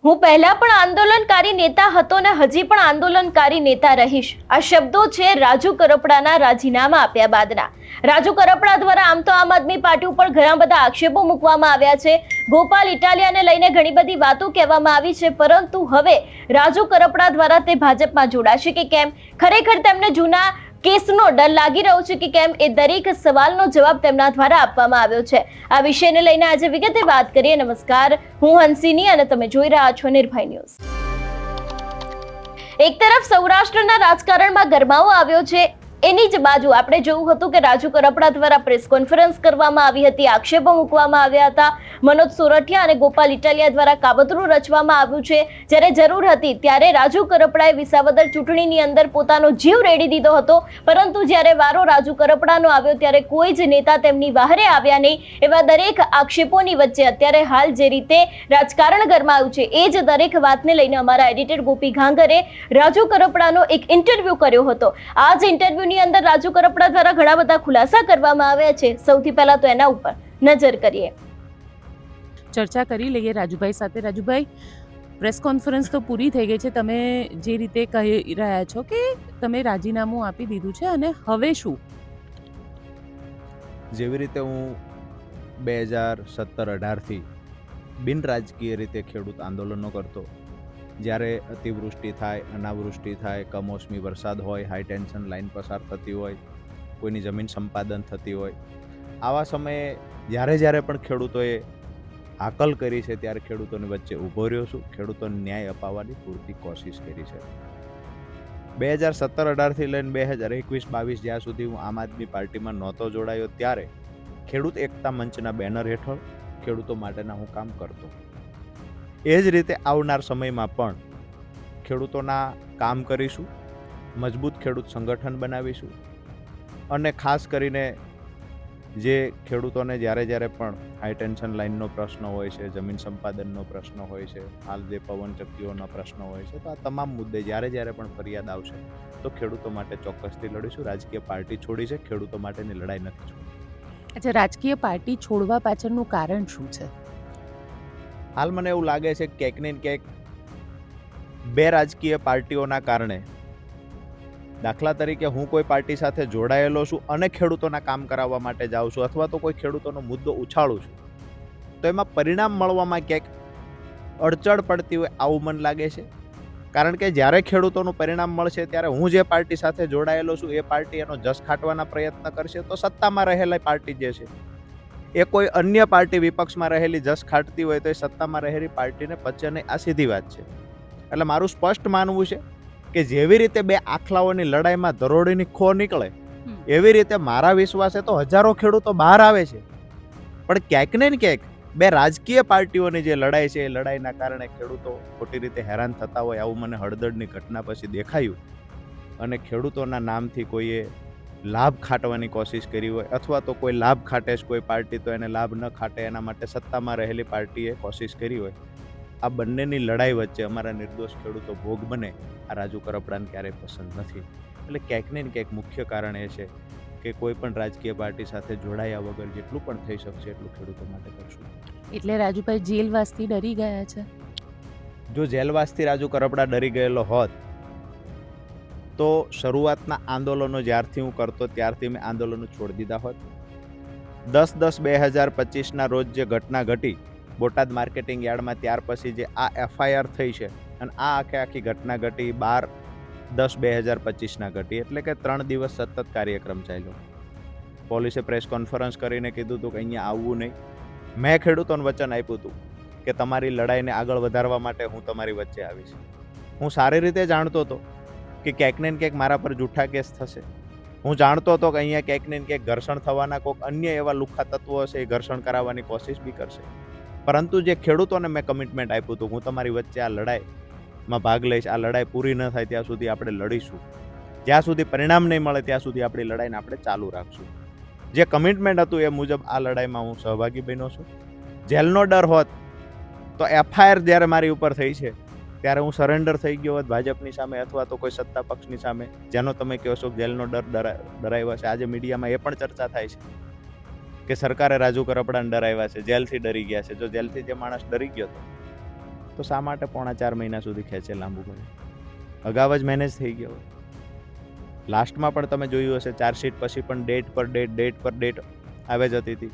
હું પહેલા પણ આંદોલનકારી નેતા હતો ને હજી પણ આંદોલનકારી નેતા રહીશ. આ શબ્દો છે રાજુ કરપડાના રાજીનામા આપ્યા બાદના. રાજુ કરપડા દ્વારા આમ તો આમ આદમી પાર્ટી ઉપર ઘણા બધા આક્ષેપો મૂકવામાં આવ્યા છે. ગોપાલ ઇટાલિયાને લઈને ઘણી બધી વાતો કહેવામાં આવી છે, પરંતુ હવે રાજુ કરપડા દ્વારા તે ભાજપમાં જોડાશે કે કેમ, ખરેખર તેમને જૂના કેસનો ડર લાગી રહ્યો છે કે કેમ, એ દરેક સવાલનો જવાબ તેમના દ્વારા આપવામાં આવ્યો છે. આ વિષયને લઈને આજે વિગતે વાત કરીએ. નમસ્કાર, હું હંસિની અને તમે જોઈ રહ્યા છો નિર્ભય ન્યૂઝ. એક તરફ સૌરાષ્ટ્રના રાજકારણમાં ગરમાવો આવ્યો છે, એની જ બાજુ આપણે જોયું હતું કે રાજુ કરપડા દ્વારા પ્રેસ કોન્ફરન્સ કરવામાં આવી હતી, આક્ષેપો મૂકવામાં આવ્યા હતા. મનોજ સોરઠિયા અને ગોપાલ ઇટાલિયા દ્વારા કાવતરું રચવામાં આવ્યું છે. જ્યારે જરૂર હતી ત્યારે રાજુ કરપડાએ વિસાવદર ચૂંટણીની અંદર પોતાનો જીવ રેડી દીધો હતો, પરંતુ જ્યારે વારો રાજુ કરપડાનો આવ્યો ત્યારે કોઈ જ નેતા તેમની વહારે આવ્યા નહીં. એવા દરેક આક્ષેપોની વચ્ચે અત્યારે હાલ જે રીતે રાજકારણ ગરમાયું છે, એ જ દરેક વાતને લઈને અમારા એડિટર ગોપી ઘાંગરે રાજુ કરપડાનો એક ઇન્ટરવ્યુ કર્યો હતો. આ જ ઇન્ટરવ્યુ ની અંદર રાજુ કરપડા દ્વારા ઘણા બધા ખુલાસા કરવામાં આવ્યા છે. સૌથી પહેલા તો એના ઉપર નજર કરીએ. ચર્ચા કરી લઈએ રાજુભાઈ સાથે. રાજુભાઈ, પ્રેસ કોન્ફરન્સ તો પૂરી થઈ ગઈ છે. તમે જે રીતે કહી રહ્યા છો કે તમે રાજીનામું આપી દીધું છે, અને હવે શું? જેવી રીતે હું 2017-18થી બિન રાજકીય રીતે ખેડૂત આંદોલનો કરતો, જ્યારે અતિવૃષ્ટિ થાય, અનાવૃષ્ટિ થાય, કમોસમી વરસાદ હોય, હાઈ ટેન્શન લાઇન પસાર થતી હોય, કોઈની જમીન સંપાદન થતી હોય, આવા સમયે જ્યારે પણ ખેડૂતોએ હાકલ કરી છે ત્યારે ખેડૂતોની વચ્ચે ઊભો રહ્યો છું. ખેડૂતોને ન્યાય અપાવવાની પૂરતી કોશિશ કરી છે. 2017-18થી લઈને 2021-22 જ્યાં સુધી હું આમ આદમી પાર્ટીમાં નહોતો જોડાયો, ત્યારે ખેડૂત એકતા મંચના બેનર હેઠળ ખેડૂતો માટેના હું કામ કરતો. એ જ રીતે આવનાર સમયમાં પણ ખેડૂતોના કામ કરીશું, મજબૂત ખેડૂત સંગઠન બનાવીશું, અને ખાસ કરીને જે ખેડૂતોને જ્યારે પણ હાઈ ટેન્શન લાઇનનો પ્રશ્ન હોય છે, જમીન સંપાદનનો પ્રશ્ન હોય છે, હાલ જે પવનચક્કીઓના પ્રશ્ન હોય છે, તો આ તમામ મુદ્દે જ્યારે પણ ફરિયાદ આવશે તો ખેડૂતો માટે ચોક્કસથી લડીશું. રાજકીય પાર્ટી છોડી છે, ખેડૂતો માટેની લડાઈ નથી છોડી. અચ્છા, રાજકીય પાર્ટી છોડવા પાછળનું કારણ શું છે? હાલ મને એવું લાગે છે કે ક્યાંક ને ક્યાંક બે રાજકીય પાર્ટીઓના કારણે, દાખલા તરીકે હું કોઈ પાર્ટી સાથે જોડાયેલો છું અને ખેડૂતોના કામ કરાવવા માટે જાઉં છું, અથવા તો કોઈ ખેડૂતોનો મુદ્દો ઉછાળું છું, તો એમાં પરિણામ મળવામાં ક્યાંક અડચણ પડતી હોય આવું મને લાગે છે. કારણ કે જ્યારે ખેડૂતોનું પરિણામ મળશે ત્યારે હું જે પાર્ટી સાથે જોડાયેલો છું એ પાર્ટી એનો જસ ખાટવાના પ્રયત્ન કરશે, તો સત્તામાં રહેલા પાર્ટી જે છે એ કોઈ અન્ય પાર્ટી વિપક્ષમાં રહેલી જસ ખાટતી હોય તો એ સત્તામાં રહેલી પાર્ટીને પચે નહીં. આ સીધી વાત છે. એટલે મારું સ્પષ્ટ માનવું છે કે જેવી રીતે બે આખલાઓની લડાઈમાં દરોડીની ખો નીકળે, એવી રીતે મારા વિશ્વાસે તો હજારો ખેડૂતો બહાર આવે છે, પણ ક્યાંક ને ક્યાંક બે રાજકીય પાર્ટીઓની જે લડાઈ છે એ લડાઈના કારણે ખેડૂતો ખોટી રીતે હેરાન થતા હોય આવું મને હળદરની ઘટના પછી દેખાયું. અને ખેડૂતોના નામથી કોઈએ લાભ ખાટવાની કોશિશ કરી હોય, અથવા તો કોઈ લાભ ખાટે છે કોઈ પાર્ટી, તો એને લાભ ન ખાટે એના માટે સત્તામાં રહેલી પાર્ટીએ કોશિશ કરી હોય, આ બંનેની લડાઈ વચ્ચે અમારા નિર્દોષ ખેડૂતો ભોગ બને, આ રાજુ કરપડાને ક્યારેય પસંદ નથી. એટલે ક્યાંક ને ક્યાંક મુખ્ય કારણ એ છે કે કોઈ પણ રાજકીય પાર્ટી સાથે જોડાયા વગર જેટલું પણ થઈ શકશે એટલું ખેડૂતો માટે કરશું. એટલે રાજુભાઈ જેલવાસથી ડરી ગયા છે? જો જેલવાસથી રાજુ કરપડા ડરી ગયેલો હોત તો શરૂઆતના આંદોલનો જ્યારથી હું કરતો ત્યારથી મેં આંદોલનો છોડી દીધા હોત. 10/10/2025ના રોજ જે ઘટના ઘટી બોટાદ માર્કેટિંગ યાર્ડમાં, ત્યાર પછી જે આ FIR થઈ છે અને આ આખી ઘટના ઘટી 12/10/2025ના ઘટી, એટલે કે 3 દિવસ સતત કાર્યક્રમ ચાલ્યો. પોલીસે પ્રેસ કોન્ફરન્સ કરીને કીધું હતું કે અહીંયા આવવું નહીં. મેં ખેડૂતોને વચન આપ્યું હતું કે તમારી લડાઈને આગળ વધારવા માટે હું તમારી વચ્ચે આવીશ. હું સારી રીતે જાણતો હતો કે ક્યાંક ને ક્યાંક મારા પર જૂઠા કેસ થશે. હું જાણતો હતો કે અહીંયા ક્યાંક ને ક્યાંક ઘર્ષણ થવાના કોઈક અન્ય એવા લુખ્ખા તત્વો હશે, એ ઘર્ષણ કરાવવાની કોશિશ બી કરશે. પરંતુ જે ખેડૂતોને મેં કમિટમેન્ટ આપ્યું હતું, હું તમારી વચ્ચે આ લડાઈમાં ભાગ લઈશ, આ લડાઈ પૂરી ન થાય ત્યાં સુધી આપણે લડીશું, જ્યાં સુધી પરિણામ નહીં મળે ત્યાં સુધી આપણી લડાઈને આપણે ચાલુ રાખશું. જે કમિટમેન્ટ હતું એ મુજબ આ લડાઈમાં હું સહભાગી બન્યો છું. જેલનો ડર હોત તો FIR જ્યારે મારી ઉપર થઈ છે ત્યારે હું સરેન્ડર થઈ ગયો હોત ભાજપની સામે, અથવા તો કોઈ સત્તા પક્ષની સામે, જેનો તમે કહો છો જેલનો ડર ડરાવ્યો છે. આજે મીડિયામાં એ પણ ચર્ચા થાય છે કે સરકારે રાજુ કરપડાને ડરાવ્યા છે, જેલથી ડરી ગયા છે. જો જેલથી જે માણસ ડરી ગયો હતો તો શા માટે 4.5 મહિના સુધી ખેંચે લાંબુ કરે? અગાઉ જ મેનેજ થઈ ગયો. લાસ્ટમાં પણ તમે જોયું હશે, ચાર્જશીટ પછી પણ ડેટ પર ડેટ આવે જતી હતી.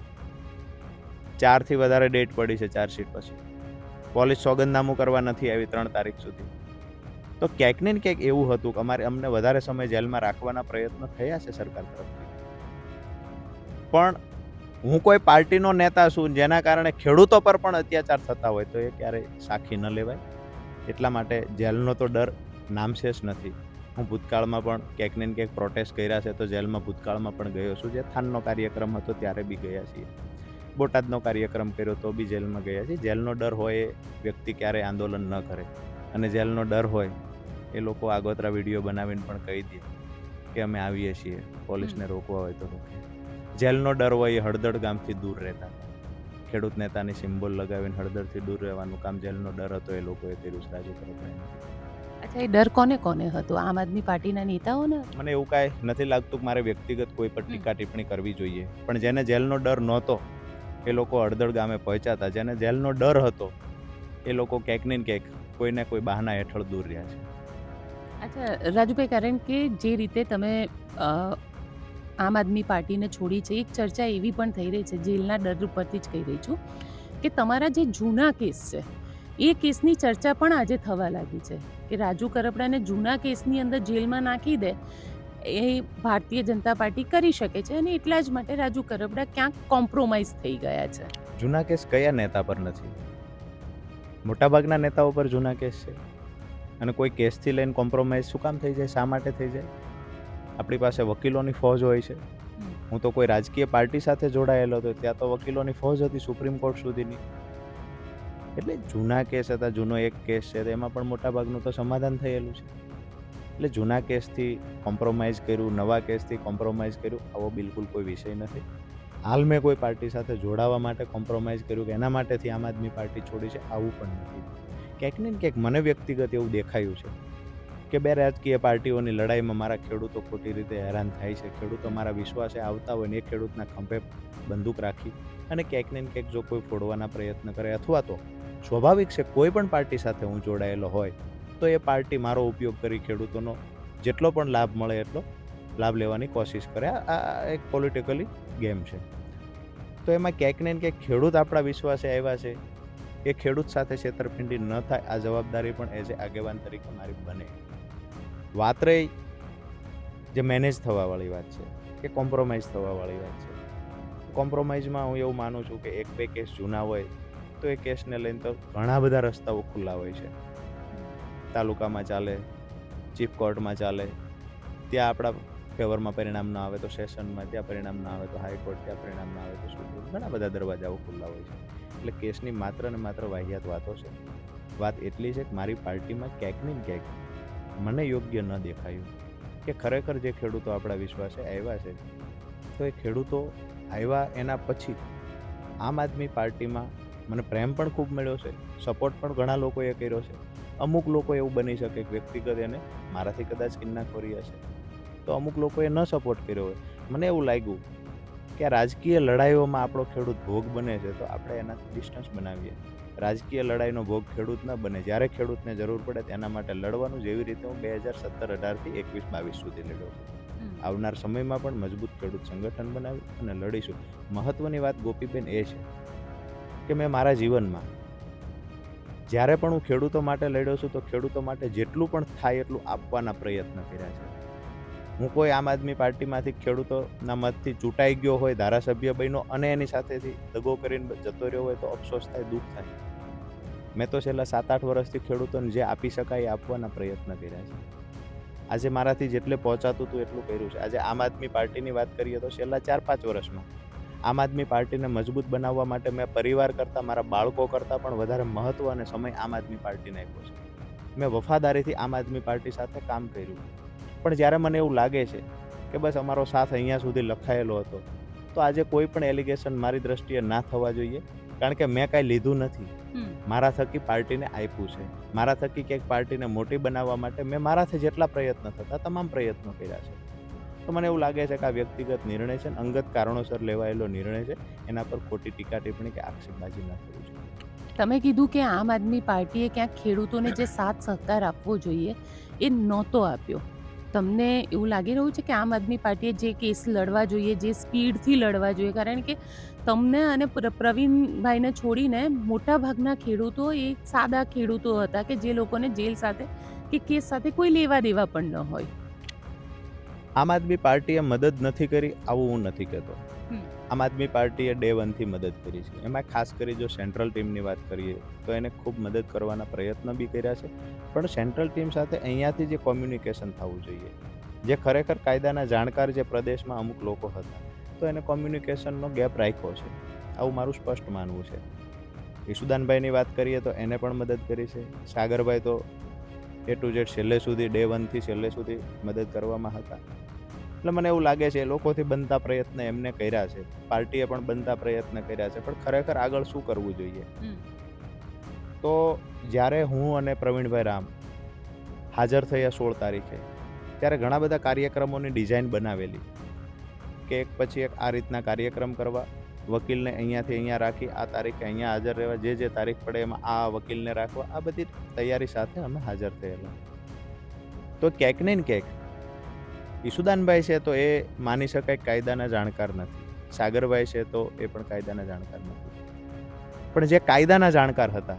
4 થી વધારે ડેટ પડી છે ચાર્જશીટ પછી. પોલીસ સોગંદનામું કરવા નથી આવી 3 તારીખ સુધી. તો ક્યાંક ને ક્યાંક એવું હતું કે અમને વધારે સમય જેલમાં રાખવાના પ્રયત્નો થયા છે સરકાર તરફથી. પણ હું કોઈ પાર્ટીનો નેતા છું જેના કારણે ખેડૂતો પર પણ અત્યાચાર થતા હોય તો એ ક્યારેય સાખી ન લેવાય. એટલા માટે જેલનો તો ડર નામશેષ નથી. હું ભૂતકાળમાં પણ ક્યાંક ને ક્યાંક પ્રોટેસ્ટ કર્યા છે તો જેલમાં ભૂતકાળમાં પણ ગયો છું. જે થાનનો કાર્યક્રમ હતો ત્યારે બી ગયા છીએ. બોટાદનો કાર્યક્રમ કર્યો તો બી જેલમાં ગયા છીએ. જેલનો ડર હોય એ વ્યક્તિ ક્યારેય આંદોલન ન કરે, અને જેલનો ડર હોય એ લોકો આગોતરા વિડીયો બનાવીને પણ કહી દે કે અમે આવીએ છીએ, પોલીસને રોકવા હોય તો રોકે. જેલનો ડર હોય એ હળદળ ગામથી દૂર રહેતા હતા. ખેડૂત નેતાની સિમ્બોલ લગાવીને હળદળથી દૂર રહેવાનું કામ જેલનો ડર હતો એ લોકોએ કર્યું છે રાજુ કરપડાએ. અચ્છા, એ ડર કોને કોને હતો? આમ આદમી પાર્ટીના નેતાઓને? મને એવું કાંઈ નથી લાગતું કે મારે વ્યક્તિગત કોઈ પર ટીકા ટિપ્પણી કરવી જોઈએ. પણ જેને જેલનો ડર નહોતો એ લોકો હળદળ ગામે પહોંચ્યા હતા. જેને જેલનો ડર હતો એ લોકો ક્યાંક ને ક્યાંક કોઈને કોઈ બહાના હેઠળ દૂર રહ્યા છે. અચ્છા રાજુભાઈ, કારણ કે જે રીતે તમે આમ આદમી પાર્ટીને છોડી છે, એક ચર્ચા એવી પણ થઈ રહી છે, જેલના ડર ઉપરથી જ કહી રહી છું, કે તમારા જે જૂના કેસ છે એ કેસની ચર્ચા પણ આજે થવા લાગી છે કે રાજુ કરપડાને જૂના કેસની અંદર જેલમાં નાખી દે એ ભારતીય જનતા પાર્ટી કરી શકે છે, અને એટલા જ માટે રાજુ કરપડા ક્યાંક કોમ્પ્રોમાઇઝ થઈ ગયા છે. જૂના કેસ કયા નેતા પર નથી? મોટાભાગના નેતાઓ પર જૂના કેસ છે. અને કોઈ કેસથી લઈને કોમ્પ્રોમાઇઝ શું કામ થઈ જાય? શા માટે થઈ જાય? આપણી પાસે વકીલોની ફોજ હોય છે. હું તો કોઈ રાજકીય પાર્ટી સાથે જોડાયેલો હતો, ત્યાં તો વકીલોની ફોજ હતી સુપ્રીમ કોર્ટ સુધીની. એટલે જૂના કેસ હતા. જૂનો એક કેસ છે એમાં પણ મોટાભાગનું તો સમાધાન થયેલું છે. એટલે જૂના કેસથી કોમ્પ્રોમાઇઝ કર્યું, નવા કેસથી કોમ્પ્રોમાઇઝ કર્યું, આવો બિલકુલ કોઈ વિષય નથી. હાલ મેં કોઈ પાર્ટી સાથે જોડાવા માટે કોમ્પ્રોમાઇઝ કર્યું કે એના માટેથી આમ આદમી પાર્ટી છોડી છે, આવું પણ નથી. ક્યાંક ને ક્યાંક મને વ્યક્તિગત એવું દેખાયું છે કે બે રાજકીય પાર્ટીઓની લડાઈમાં મારા ખેડૂતો ખોટી રીતે હેરાન થાય છે. ખેડૂતો મારા વિશ્વાસે આવતા હોય ને એ ખેડૂતના ખંભે બંદૂક રાખી અને ક્યાંક ને ક્યાંક જો કોઈ ફોડવાના પ્રયત્ન કરે, અથવા તો સ્વાભાવિક છે કોઈ પણ પાર્ટી સાથે હું જોડાયેલો હોય તો એ પાર્ટી મારો ઉપયોગ કરી ખેડૂતોનો જેટલો પણ લાભ મળે એટલો લાભ લેવાની કોશિશ કરે. આ એક પોલિટિકલી ગેમ છે. તો એમાં ક્યાંક ને ક્યાંક ખેડૂત આપણા વિશ્વાસે આવ્યા છે, એ ખેડૂત સાથે છેતરપિંડી ન થાય આ જવાબદારી પણ એઝ એ આગેવાન તરીકે મારી બને. વાત રહી જે મેનેજ થવાવાળી વાત છે કે કોમ્પ્રોમાઇઝ થવાવાળી વાત છે. કોમ્પ્રોમાઇઝમાં હું એવું માનું છું કે 1-2 કેસ જૂના હોય તો એ કેસને લઈને તો ઘણા બધા રસ્તાઓ ખુલ્લા હોય છે. તાલુકામાં ચાલે, ચીફ કોર્ટમાં ચાલે, ત્યાં આપણા ફેવરમાં પરિણામ ન આવે તો સેશનમાં, ત્યાં પરિણામ ન આવે તો હાઈકોર્ટ, ત્યાં પરિણામ ન આવે તો સુપ્રીમ. ઘણા બધા દરવાજાઓ ખુલ્લા હોય છે. એટલે કેસની માત્ર ને માત્ર વાહિયાત વાતો છે. વાત એટલી છે કે મારી પાર્ટીમાં ક્યાંક ને ક્યાંક મને યોગ્ય ન દેખાયું કે ખરેખર જે ખેડૂતો આપણા વિશ્વાસે આવ્યા છે તો એ ખેડૂતો આવ્યા એના પછી આમ આદમી પાર્ટીમાં મને પ્રેમ પણ ખૂબ મળ્યો છે, સપોર્ટ પણ ઘણા લોકોએ કર્યો છે. અમુક લોકો એવું બની શકે કે વ્યક્તિગત એને મારાથી કદાચ કિન્નાખોરી હશે તો અમુક લોકોએ ન સપોર્ટ કર્યો હોય. મને એવું લાગ્યું કે આ રાજકીય લડાઈઓમાં આપણો ખેડૂત ભોગ બને છે તો આપણે એનાથી ડિસ્ટન્સ બનાવીએ. રાજકીય લડાઈનો ભોગ ખેડૂત ન બને. જ્યારે ખેડૂતને જરૂર પડે તેના માટે લડવાનું, જેવી રીતે હું 2017-18થી 21-22 સુધી લડ્યો છું. આવનાર સમયમાં પણ મજબૂત ખેડૂત સંગઠન બનાવી અને લડીશું. મહત્વની વાત ગોપીબેન એ છે કે મેં મારા જીવનમાં જ્યારે પણ હું ખેડૂતો માટે લડ્યો છું તો ખેડૂતો માટે જેટલું પણ થાય એટલું આપવાના પ્રયત્ન કર્યા છે. હું કોઈ આમ આદમી પાર્ટીમાંથી ખેડૂતોના મતથી ચૂંટાઈ ગયો હોય, ધારાસભ્ય બન્યો અને એની સાથેથી દગો કરીને જતો રહ્યો હોય તો અફસોસ થાય, દુઃખ થાય. મેં તો છેલ્લા 7-8 વર્ષથી ખેડૂતોને જે આપી શકાય એ આપવાના પ્રયત્ન કર્યા છે. આજે મારાથી જેટલે પહોંચાતું હતું એટલું કર્યું છે. આજે આમ આદમી પાર્ટીની વાત કરીએ તો છેલ્લા 4-5 વર્ષમાં આમ આદમી પાર્ટીને મજબૂત બનાવવા માટે મેં પરિવાર કરતાં, મારા બાળકો કરતાં પણ વધારે મહત્વ અને સમય આમ આદમી પાર્ટીને આપ્યો છે. મેં વફાદારીથી આમ આદમી પાર્ટી સાથે કામ કર્યું. પણ જ્યારે મને એવું લાગે છે કે બસ અમારો સાથ અહીંયા સુધી લખાયેલો હતો તો આજે કોઈ પણ એલિગેશન મારી દ્રષ્ટિએ ના થવા જોઈએ. કારણ કે મેં કાંઈ લીધું નથી, મારા થકી પાર્ટીને આપ્યું છે. મારા થકી ક્યાંક પાર્ટીને મોટી બનાવવા માટે મેં મારાથી જેટલા પ્રયત્ન થતા તમામ પ્રયત્નો કર્યા છે. તો મને એવું લાગે છે કે આ વ્યક્તિગત નિર્ણય છે, અંગત કારણોસર લેવાયેલો નિર્ણય છે. એના પર ખોટી ટીકા ટિપ્પણી કે આક્ષેપબાજી ના કરવી જોઈએ. તમે કીધું કે આમ આદમી પાર્ટીએ ક્યાંક ખેડૂતોને જે સાથ સહકાર આપવો જોઈએ એ નહોતો આપ્યો. તમને એવું લાગી રહ્યું છે કે આમ આદમી પાર્ટીએ જે કેસ લડવા જોઈએ, જે સ્પીડથી લડવા જોઈએ, કારણ કે તમને અને પ્રવીણભાઈને છોડીને મોટાભાગના ખેડૂતો એ સાદા ખેડૂતો હતા કે જે લોકોને જેલ સાથે કે કેસ સાથે કોઈ લેવા દેવા પણ ન હોય. આમ આદમી પાર્ટીએ મદદ નથી કરી આવું હું નથી કહેતો. હમ. આમ આદમી પાર્ટીએ ડે 1 થી મદદ કરી છે. એમાં ખાસ કરી જો સેન્ટ્રલ ટીમની વાત કરીએ તો એને ખૂબ મદદ કરવાના પ્રયત્ન બી કર્યા છે, પણ સેન્ટ્રલ ટીમ સાથે અહીંયાથી જે કોમ્યુનિકેશન થવું જોઈએ, જે ખરેખર કાયદાના જાણકાર જે પ્રદેશમાં અમુક લોકો હતા, તો એને કોમ્યુનિકેશનનો ગેપ રાખ્યો છે, આવું મારું સ્પષ્ટ માનવું છે. ઈશુદાનભાઈની વાત કરીએ તો એને પણ મદદ કરી છે. સાગરભાઈ તો A to Z છેલ્લે સુધી ડે 1 થી છેલ્લે સુધી મદદ કરવામાં હતા. એટલે મને એવું લાગે છે એ લોકોથી બનતા પ્રયત્ન એમને કર્યા છે, પાર્ટીએ પણ બનતા પ્રયત્ન કર્યા છે, પણ ખરેખર આગળ શું કરવું જોઈએ. તો જ્યારે હું અને પ્રવીણભાઈ રામ હાજર થયા 16 તારીખે, ત્યારે ઘણા બધા કાર્યક્રમોની ડિઝાઇન બનાવેલી કે એક પછી એક આ રીતના કાર્યક્રમ કરવા, વકીલને અહીંયાથી અહીંયા રાખી, આ તારીખે અહીંયા હાજર રહેવા, જે તારીખ પડે એમાં આ વકીલને રાખવા, આ બધી તૈયારી સાથે અમે હાજર થયેલા. તો ક્યાંક ને ક્યાંક ઈશુદાનભાઈ છે તો એ માની શકાય કાયદાના જાણકાર નથી, સાગરભાઈ છે તો એ પણ કાયદાના જાણકાર નથી, પણ જે કાયદાના જાણકાર હતા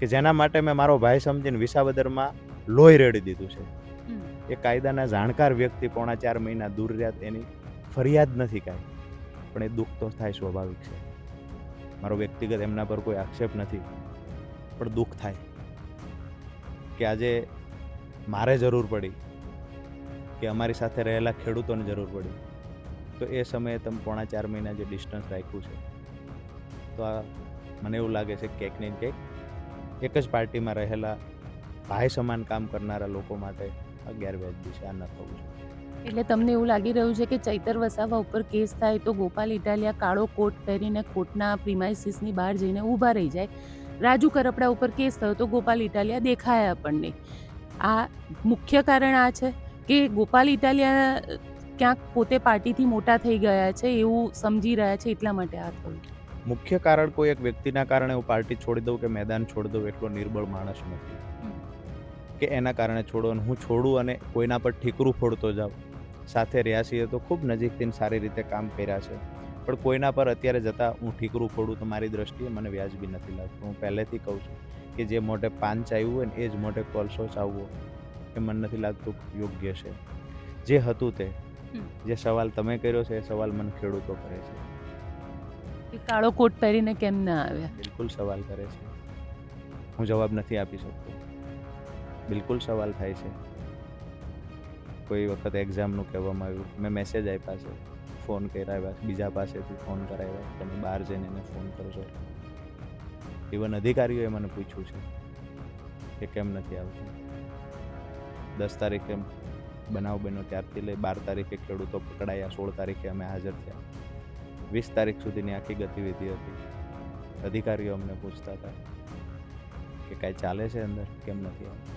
કે જેના માટે મેં મારો ભાઈ સમજીને વિસાવદરમાં લોહી રેડી દીધું છે, એ કાયદાના જાણકાર વ્યક્તિ 4.5 મહિના દૂર રહ્યા, એની ફરિયાદ નથી કાંઈ, પણ એ દુઃખ તો થાય, સ્વાભાવિક છે. મારો વ્યક્તિગત એમના પર કોઈ આક્ષેપ નથી, પણ દુઃખ થાય કે આજે મારે જરૂર પડી કે અમારી સાથે રહેલા ખેડૂતોને જરૂર પડી, તો એ સમયે તમે 4.5 મહિના જે ડિસ્ટન્સ રાખ્યું છે, તો આ મને એવું લાગે છે ક્યાંક ને ક્યાંક એક જ પાર્ટીમાં રહેલા ભાઈ સમાન કામ કરનારા લોકો માટે આ ગેરવ્યાજબી છે, આ ન થવું જોઈએ. એટલે તમને એવું લાગી રહ્યું છે કે ચૈતર વસાવા ઉપર કેસ થાય તો ગોપાલ ઇટાલિયા કાળો કોટ પહેરીને કોર્ટના પ્રિમાઇસીસની બહાર જઈને ઊભા રહી જાય, રાજુ કરપડા ઉપર કેસ થયો તો ગોપાલ ઇટાલિયા દેખાય આપણને. આ મુખ્ય કારણ આ છે કે ગોપાલ ઇટાલિયા ક્યાંક પોતે પાર્ટીથી મોટા થઈ ગયા છે એવું સમજી રહ્યા છે, એટલા માટે આ થયું. મુખ્ય કારણ કોઈ એક વ્યક્તિના કારણે હું પાર્ટી છોડી દઉં કે મેદાન છોડી દઉં એટલો નિર્બળ માણસ નથી કે એના કારણે છોડો અને હું છોડું અને કોઈના પર ઠીકરું ફોડતો જાઉં. સાથે રહ્યા છીએ તો ખૂબ નજીકથી સારી રીતે કામ કર્યા છે, પણ કોઈના પર અત્યારે જતાં હું ઠીકરું ફોડું તો મારી દ્રષ્ટિએ મને વ્યાજબી નથી લાગતું. હું પહેલેથી કહું છું કે જે મોઢે પાન ચાવ્યું હોય ને એ જ મોઢે કોલસો ચાવવો એ મને નથી લાગતું યોગ્ય છે. જે હતું તે, જે સવાલ તમે કર્યો છે એ સવાલ મને ખેડૂતો કરે છે. એ કાળો કોટ પહેરીને કેમ ના આવ્યા? બિલકુલ સવાલ કરે છે, હું જવાબ નથી આપી શકતો. બિલકુલ સવાલ થાય છે. કોઈ વખત એક્ઝામનું કહેવામાં આવ્યું, મેં મેસેજ આપ્યા છે, ફોન કરાવ્યા, બીજા પાસેથી ફોન કરાવ્યા, તમે બહાર જઈને એને ફોન કરશો. ઇવન અધિકારીઓએ મને પૂછ્યું છે કે કેમ નથી આવતું. 10 તારીખે બનાવ બન્યો ત્યારથી લઈ 12 તારીખે ખેડૂતો પકડાયા, 16 તારીખે અમે હાજર થયા, 20 તારીખ સુધીની આખી ગતિવિધિ હતી. અધિકારીઓ અમને પૂછતા હતા કે કાંઈ ચાલે છે અંદર, કેમ નથી આવતું.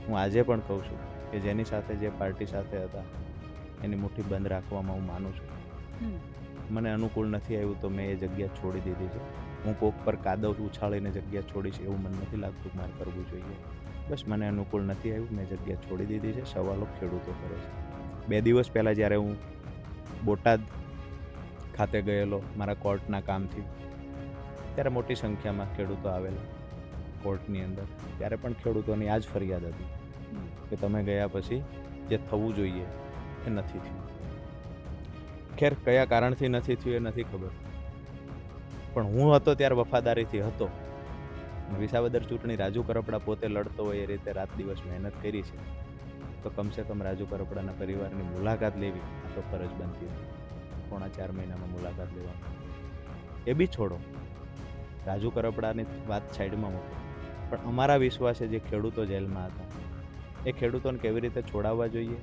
હું આજે પણ કહું છું કે જેની સાથે, જે પાર્ટી સાથે હતા એની મુઠ્ઠી બંધ રાખવામાં હું માનું છું. મને અનુકૂળ નથી આવ્યું તો મેં એ જગ્યા છોડી દીધી છે. હું કોક પર કાદવ ઉછાળીને જગ્યા છોડીશ એવું મને નથી લાગતું મારે કરવું જોઈએ. બસ મને અનુકૂળ નથી આવ્યું, મેં જગ્યા છોડી દીધી છે. સવાલો ખેડૂતો કરે છે. 2 દિવસ પહેલાં જ્યારે હું બોટાદ ખાતે ગયેલો મારા કોર્ટના કામથી, ત્યારે મોટી સંખ્યામાં ખેડૂતો આવેલા કોર્ટની અંદર, ત્યારે પણ ખેડૂતોની આ જ ફરિયાદ હતી કે તમે ગયા પછી જે થવું જોઈએ એ નથી થયું. ખેર કયા કારણથી નથી થયું એ નથી ખબર, પણ હું હતો ત્યારે વફાદારીથી હતો. વિસાવદર ચૂંટણી રાજુ કરપડા પોતે લડતો હોય એ રીતે રાત દિવસ મહેનત કરી છે, તો કમસે કમ રાજુ કરપડાના પરિવારની મુલાકાત લેવી આ તો ફરજ બનતી હતી. 4.5 મહિનામાં મુલાકાત લેવામાં, એ બી છોડો, રાજુ કરપડાની વાત સાઈડમાં મૂકો, પણ અમારા વિશ્વાસે જે ખેડૂતો જેલમાં હતા એ ખેડૂતોને કેવી રીતે છોડાવવા જોઈએ.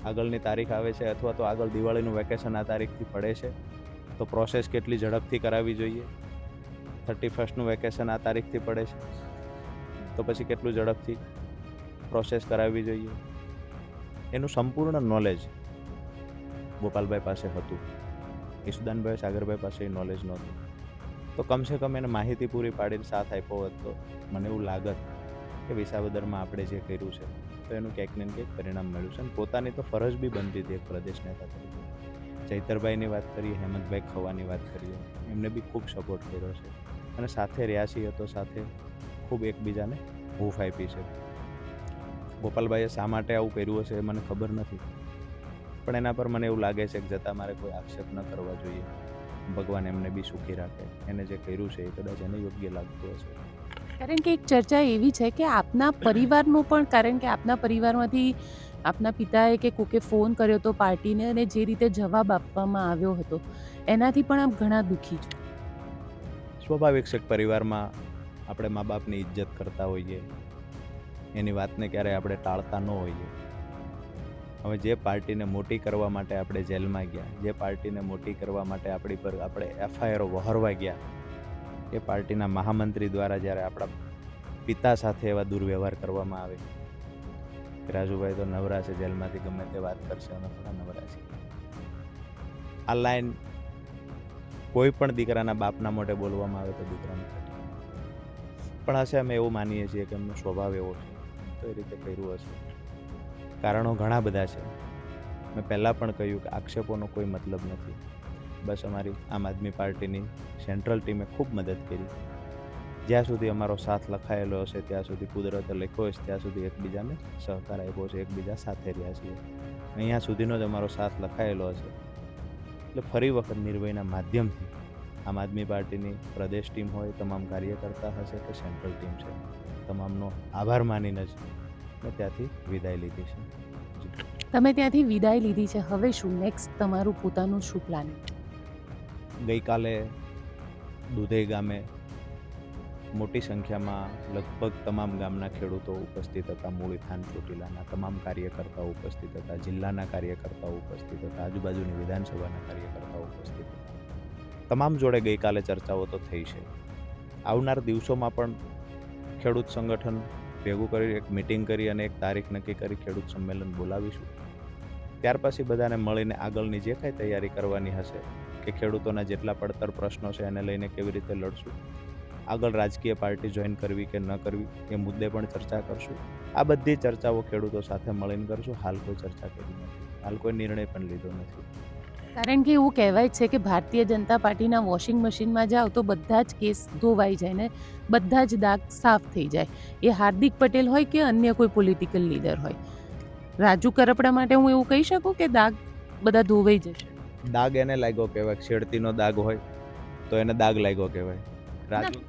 આગળની તારીખ આવે છે અથવા તો આગળ દિવાળીનું વેકેશન આ તારીખથી પડે છે તો પ્રોસેસ કેટલી ઝડપથી કરાવવી જોઈએ. 31નું વેકેશન આ તારીખથી પડે છે તો પછી કેટલું ઝડપથી પ્રોસેસ કરાવવી જોઈએ. એનું સંપૂર્ણ નોલેજ ગોપાલભાઈ પાસે હતું, ઈશુદાનભાઈ, સાગરભાઈ પાસે એ નોલેજ નહોતું. તો કમસે કમ એને માહિતી પૂરી પાડીને સાથ આપ્યો હોત તો મને એવું લાગત કે વિસાવદરમાં આપણે જે કર્યું છે તો એનું ક્યાંક ને ક્યાંક પરિણામ મળ્યું છે અને પોતાની તો ફરજ બી બનતી હતી એક પ્રદેશ નેતા તરીકે. ચૈતરભાઈની વાત કરીએ, હેમંતભાઈ ખવાની વાત કરીએ, એમને બી ખૂબ સપોર્ટ કર્યો છે અને સાથે રહ્યા છીએ તો સાથે ખૂબ એકબીજાને હૂંફ આપી છે. ગોપાલભાઈએ શા માટે આવું કર્યું હશે એ મને ખબર નથી, પણ એના પર મને એવું લાગે છે કે જતાં મારે કોઈ આક્ષેપ ન કરવા જોઈએ. ભગવાન એમને બી સુખી રાખે. એને જે કર્યું છે એ કદાચ એને યોગ્ય લાગતું હશે. કારણ કે એક ચર્ચા એવી છે કે આપના પરિવારનું પણ, કારણ કે આપના પરિવારમાંથી આપના પિતાએ કે કોકે ફોન કર્યો હતો પાર્ટીને અને જે રીતે જવાબ આપવામાં આવ્યો હતો એનાથી પણ આપ ઘણા દુઃખી છો. સ્વાભાવિક છે કે પરિવારમાં આપણે મા બાપની ઇજ્જત કરતા હોઈએ, એની વાતને ક્યારેય આપણે ટાળતા ન હોઈએ. હવે જે પાર્ટીને મોટી કરવા માટે આપણે જેલમાં ગયા, જે પાર્ટીને મોટી કરવા માટે આપણી પર આપણે એફઆઈઆરો વહોરવા ગયા, એ પાર્ટીના મહામંત્રી દ્વારા જ્યારે આપણા પિતા સાથે એવા દુર્વ્યવહાર કરવામાં આવે કે રાજુભાઈ તો નવરા છે, જેલમાંથી ગમે તે વાત કરશે, અમે થોડા નવરા છીએ. આ લાઈન કોઈ પણ દીકરાના બાપના મોઢે બોલવામાં આવે તો દીકરાને ખટકે. પણ હશે અમે એવું માનીએ છીએ કે એમનો સ્વભાવ એવો છે તો એ રીતે કર્યું હશે. કારણો ઘણા બધા છે. મેં પહેલાં પણ કહ્યું કે આક્ષેપોનો કોઈ મતલબ નથી. બસ અમારી આમ આદમી પાર્ટીની સેન્ટ્રલ ટીમે ખૂબ મદદ કરી. જ્યાં સુધી અમારો સાથ લખાયેલો હશે ત્યાં સુધી, કુદરતે લખ્યો હશે ત્યાં સુધી એકબીજાને સહકાર આપ્યો છે, એકબીજા સાથે રહ્યા છીએ. અહીંયા સુધીનો જ અમારો સાથ લખાયેલો હશે. એટલે ફરી વખત નિર્ભયના માધ્યમથી આમ આદમી પાર્ટીની પ્રદેશ ટીમ હોય, તમામ કાર્યકર્તા હશે કે સેન્ટ્રલ ટીમ છે, તમામનો આભાર માનીને જ મેં ત્યાંથી વિદાય લીધી છે. તમે ત્યાંથી વિદાય લીધી છે, હવે શું નેક્સ્ટ તમારું પોતાનું શું પ્લાન? ગઈકાલે દુધઈ ગામે મોટી સંખ્યામાં લગભગ તમામ ગામના ખેડૂતો ઉપસ્થિત હતા. મૂળી થાન ચોટીલાના તમામ કાર્યકર્તાઓ ઉપસ્થિત હતા, જિલ્લાના કાર્યકર્તાઓ ઉપસ્થિત હતા, આજુબાજુની વિધાનસભાના કાર્યકર્તાઓ ઉપસ્થિત હતા. તમામ જોડે ગઈકાલે ચર્ચાઓ તો થઈ છે. આવનાર દિવસોમાં પણ ખેડૂત સંગઠન ભેગું કરી એક મિટિંગ કરી અને એક તારીખ નક્કી કરી ખેડૂત સંમેલન બોલાવીશું. ત્યાર પછી બધાને મળીને આગળની જે કાંઈ તૈયારી કરવાની હશે કે ખેડૂતોના જેટલા પડતર પ્રશ્નો છે એને લઈને કેવી રીતે લડશું, આગળ રાજકીય પાર્ટી જોઈન કરવી કે ન કરવી એ મુદ્દે પણ ચર્ચા કરશું. આ બધી ચર્ચાઓ ખેડૂતો સાથે મળીને કરશું. હાલ કોઈ ચર્ચા કરી નથી, હાલ કોઈ નિર્ણય પણ લીધો નથી. કારણ કે એવું કહેવાય છે કે ભારતીય જનતા પાર્ટીના વોશિંગ મશીનમાં જાઓ તો બધા જ કેસ ધોવાઈ જાય ને બધા જ દાગ સાફ થઈ જાય. એ હાર્દિક પટેલ હોય કે અન્ય કોઈ પોલિટિકલ લીડર હોય. રાજુ કરપડા માટે હું એવું કહી શકું કે દાગ બધા ધોવાઈ જશે. દાગ એને લાગ્યો કહેવાય, છેડતીનો દાગ હોય તો એને દાગ લાગ્યો કહેવાય. રાજુ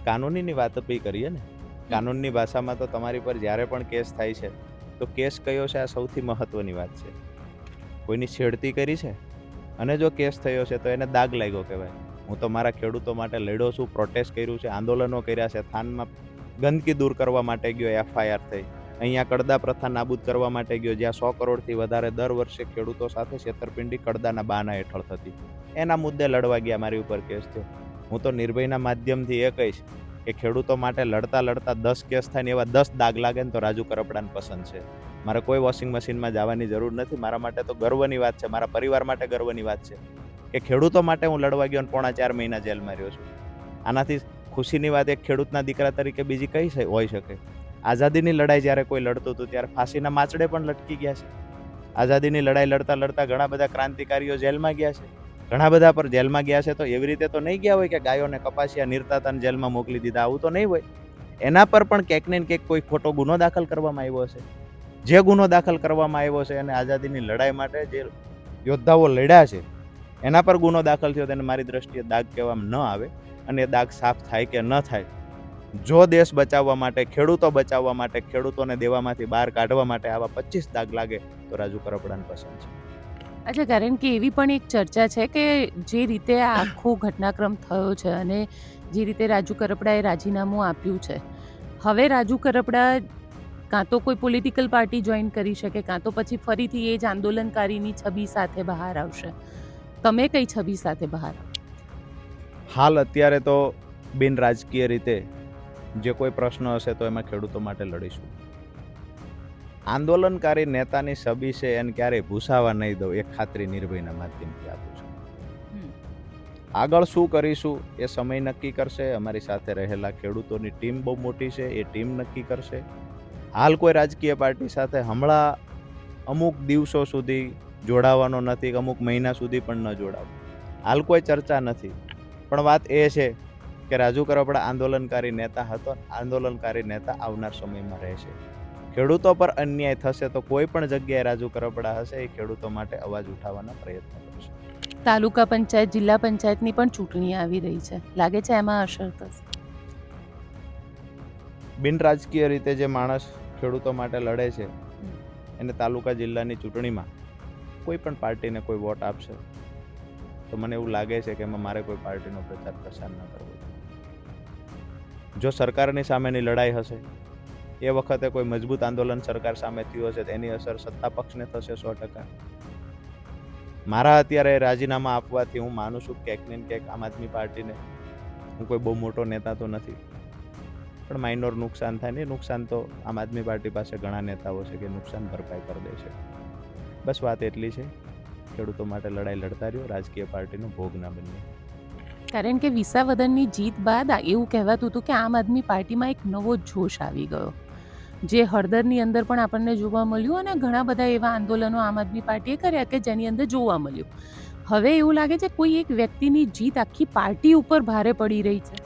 કાનૂનીની વાત બી કરીએ ને, કાનૂનની ભાષામાં તો તમારી પર જ્યારે પણ કેસ થાય છે તો કેસ કયો છે આ સૌથી મહત્વની વાત છે. કોઈની છેડતી કરી છે અને જો કેસ થયો છે તો એને દાગ લાગ્યો કહેવાય. હું તો મારા ખેડૂતો માટે લડ્યો છું, પ્રોટેસ્ટ કર્યું છે, આંદોલનો કર્યા છે, થાનમાં ગંદકી દૂર કરવા માટે ગયો, એફઆઈઆર થઈ, અહીંયા કડદા પ્રથા નાબૂદ કરવા માટે ગયો, જ્યાં 100 કરોડથી વધારે દર વર્ષે ખેડૂતો સાથે છેતરપિંડી કડદાના બાના હેઠળ થતી, એના મુદ્દે લડવા ગયા, મારી ઉપર કેસ થયો. હું તો નિર્ભયના માધ્યમથી એ કહીશ કે ખેડૂતો માટે લડતા લડતા 10 કેસ થાય ને એવા 10 દાગ લાગે ને તો રાજુ કરપડાને પસંદ છે. મારે કોઈ વોશિંગ મશીનમાં જવાની જરૂર નથી. મારા માટે તો ગર્વની વાત છે, મારા પરિવાર માટે ગર્વની વાત છે કે ખેડૂતો માટે હું લડવા ગયો અને 4.5 મહિના જેલમાં રહ્યો છું. આનાથી ખુશીની વાત એક ખેડૂતના દીકરા તરીકે બીજી કઈ હોઈ શકે? આઝાદીની લડાઈ જ્યારે કોઈ લડતું હતું ત્યારે ફાંસીના માચડે પણ લટકી ગયા છે. આઝાદીની લડાઈ લડતા લડતા ઘણા બધા ક્રાંતિકારીઓ જેલમાં ગયા છે, ઘણા બધા પર જેલમાં ગયા છે. તો એવી રીતે તો નહીં ગયા હોય કે ગાયોને કપાસિયા નીરતાતાને જેલમાં મોકલી દીધા, આવું તો નહીં હોય. એના પર પણ ક્યાંક ને ક્યાંક કોઈ ખોટો ગુનો દાખલ કરવામાં આવ્યો હશે. જે ગુનો દાખલ કરવામાં આવ્યો છે અને આઝાદીની લડાઈ માટે જે યોદ્ધાઓ લડ્યા છે એના પર ગુનો દાખલ થયો તેને મારી દ્રષ્ટિએ દાગ કહેવામાં ન આવે. અને એ દાગ સાફ થાય કે ન થાય, જો દેશ બચાવવા માટે, ખેડૂતો બચાવવા માટે, ખેડૂતોને દેવામાંથી બહાર કાઢવા માટે આવા 25 દાગ લાગે તો રાજુ કરપડાને પસંદ છે. અચ્છા, કારણ કે એવી પણ એક ચર્ચા છે કે જે રીતે આ આખો ઘટનાક્રમ થયો છે અને જે રીતે રાજુ કરપડાએ રાજીનામું આપ્યું છે, હવે રાજુ કરપડા કાં તો કોઈ પોલિટિકલ પાર્ટી જોઈન કરી શકે, કાં તો પછી ફરીથી એ જ આંદોલનકારીની છબી સાથે બહાર આવશે. તમે કઈ છબી સાથે બહાર આવશો? હાલ અત્યારે તો બિન રાજકીય રીતે જે કોઈ પ્રશ્ન હશે તો એમાં ખેડૂતો માટે લડીશું. આંદોલનકારી નેતાની છબી છે એને ક્યારેય ભૂસાવા નહીં દઉં, એક ખાતરી નિર્ભયના માધ્યમથી આપું છું. આગળ શું કરીશું એ સમય નક્કી કરશે. અમારી સાથે રહેલા ખેડૂતોની ટીમ બહુ મોટી છે, એ ટીમ નક્કી કરશે. હાલ કોઈ રાજકીય પાર્ટી સાથે હમણાં અમુક દિવસો સુધી જોડાવાનો નથી, અમુક મહિના સુધી પણ ન જોડાવું. હાલ કોઈ ચર્ચા નથી. પણ વાત એ છે કે રાજુ કરપડા આંદોલનકારી નેતા હતો, આંદોલનકારી નેતા આવનાર સમયમાં રહેશે. ખેડૂતો પર અન્યાય થશે તો કોઈ પણ જગ્યાએ રાજુ કરપડા હશે, એ ખેડૂતો માટે અવાજ ઉઠાવવાના પ્રયત્ન કરશે. તાલુકા પંચાયત, જિલ્લા પંચાયતની પણ ચૂંટણી આવી રહી છે, લાગે છે એમાં અસર થશે? બિન રાજકીય રીતે જે માણસ ખેડૂતો માટે લડે છે એને તાલુકા જિલ્લાની ચૂંટણીમાં કોઈ પણ પાર્ટીને કોઈ વોટ આપશે તો મને એવું લાગે છે કે એમાં મારે કોઈ પાર્ટીનો પ્રચાર પ્રસાર ન કરવો જોઈએ. જો સરકારની સામેની લડાઈ હશે, એ વખતે કોઈ મજબૂત આંદોલન સરકાર સામે થયું હશે તો એની અસર સત્તા પક્ષને થશે 100%. મારા અત્યારે રાજીનામા આપવાથી હું માનું છું ક્યાંક ને ક્યાંક આમ આદમી પાર્ટીને, હું કોઈ બહુ મોટો નેતા તો નથી, પણ માઇનોર નુકસાન થાય ને, નુકસાન તો આમ આદમી પાર્ટી પાસે ઘણા નેતાઓ છે કે નુકસાન ભરપાઈ કરી દે છે. બસ વાત એટલી છે, ખેડૂતો માટે લડાઈ લડતા રહ્યો, રાજકીય પાર્ટીનો ભોગ ના બનીએ. કારણ કે વિસાવદનની જીત બાદ એવું કહેવાતું હતું કે આમ આદમી પાર્ટીમાં એક નવો જોશ આવી ગયો, જે હળદરની અંદર પણ આપણને જોવા મળ્યું અને ઘણા બધા એવા આંદોલનો આમ આદમી પાર્ટીએ કર્યા કે જેની અંદર જોવા મળ્યું. હવે એવું લાગે છે કોઈ એક વ્યક્તિની જીત આખી પાર્ટી ઉપર ભારે પડી રહી છે.